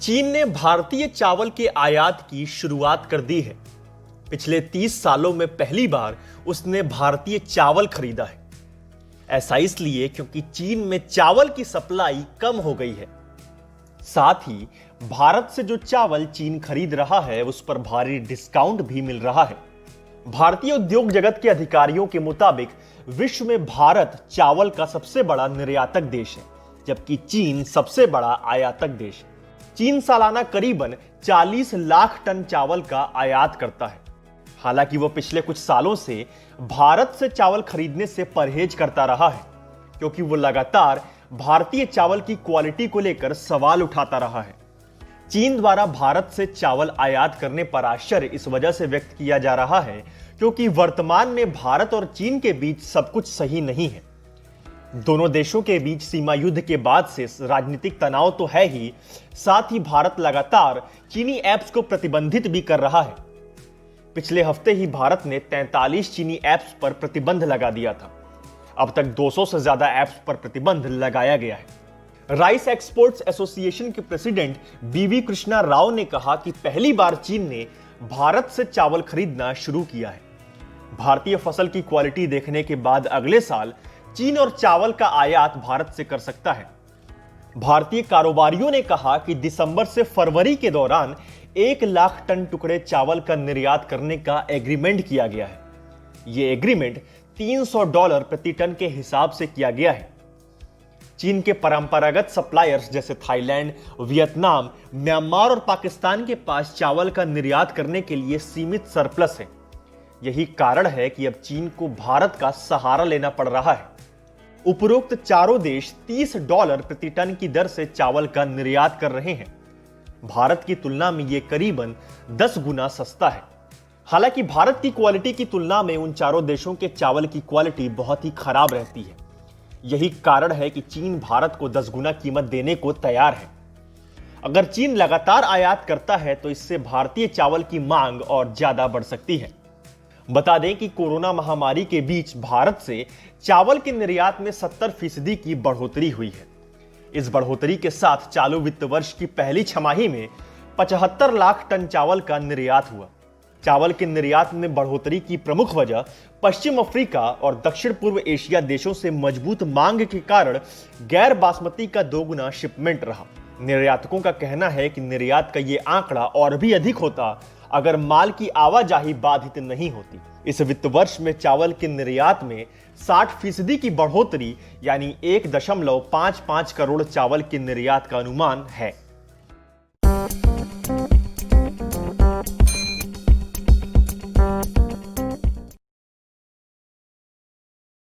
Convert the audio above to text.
चीन ने भारतीय चावल के आयात की शुरुआत कर दी है। पिछले 30 सालों में पहली बार उसने भारतीय चावल खरीदा है। ऐसा इसलिए क्योंकि चीन में चावल की सप्लाई कम हो गई है। साथ ही भारत से जो चावल चीन खरीद रहा है उस पर भारी डिस्काउंट भी मिल रहा है। भारतीय उद्योग जगत के अधिकारियों के मुताबिक विश्व में भारत चावल का सबसे बड़ा निर्यातक देश है, जबकि चीन सबसे बड़ा आयातक देश है। चीन सालाना करीबन 40 लाख टन चावल का आयात करता है। हालांकि वह पिछले कुछ सालों से भारत से चावल खरीदने से परहेज करता रहा है, क्योंकि वो लगातार भारतीय चावल की क्वालिटी को लेकर सवाल उठाता रहा है। चीन द्वारा भारत से चावल आयात करने पर आश्चर्य इस वजह से व्यक्त किया जा रहा है क्योंकि वर्तमान में भारत और चीन के बीच सब कुछ सही नहीं है। दोनों देशों के बीच सीमा युद्ध के बाद से राजनीतिक तनाव तो है ही, साथ ही भारत लगातार चीनी ऐप्स को प्रतिबंधित भी कर रहा है। पिछले हफ्ते ही भारत ने 43 चीनी ऐप्स पर प्रतिबंध लगा दिया था। अब तक 200 से ज्यादा ऐप्स पर प्रतिबंध लगाया गया है। राइस एक्सपोर्ट्स एसोसिएशन के प्रेसिडेंट बीवी कृष्णा राव ने कहा कि पहली बार चीन ने भारत से चावल खरीदना शुरू किया है। भारतीय फसल की क्वालिटी देखने के बाद अगले साल चीन और चावल का आयात भारत से कर सकता है। भारतीय कारोबारियों ने कहा कि दिसंबर से फरवरी के दौरान 1 लाख टन टुकड़े चावल का निर्यात करने का एग्रीमेंट किया गया है। यह एग्रीमेंट $300 प्रति टन के हिसाब से किया गया है। चीन के परंपरागत सप्लायर्स जैसे थाईलैंड, वियतनाम, म्यांमार और पाकिस्तान के पास चावल का निर्यात करने के लिए सीमित सरप्लस है। यही कारण है कि अब चीन को भारत का सहारा लेना पड़ रहा है। उपरोक्त चारों देश $30 प्रति टन की दर से चावल का निर्यात कर रहे हैं। भारत की तुलना में यह करीबन 10 गुना सस्ता है। हालांकि भारत की क्वालिटी की तुलना में उन चारों देशों के चावल की क्वालिटी बहुत ही खराब रहती है। यही कारण है कि चीन भारत को 10 गुना कीमत देने को तैयार है। अगर चीन लगातार आयात करता है तो इससे भारतीय चावल की मांग और ज्यादा बढ़ सकती है। बता दें कि कोरोना महामारी के बीच भारत से चावल के निर्यात में 70% की बढ़ोतरी हुई है। इस बढ़ोतरी के साथ चालू वित्त वर्ष की पहली छमाही में 75 लाख टन चावल का निर्यात हुआ। चावल के निर्यात में बढ़ोतरी की प्रमुख वजह पश्चिम अफ्रीका और दक्षिण पूर्व एशिया देशों से मजबूत मांग के कारण गैर बासमती का 2 गुना शिपमेंट रहा। निर्यातकों का कहना है कि निर्यात का ये आंकड़ा और भी अधिक होता अगर माल की आवाजाही बाधित नहीं होती। इस वित्त वर्ष में चावल के निर्यात में 60% की बढ़ोतरी यानी 1.55 करोड़ चावल के निर्यात का अनुमान है।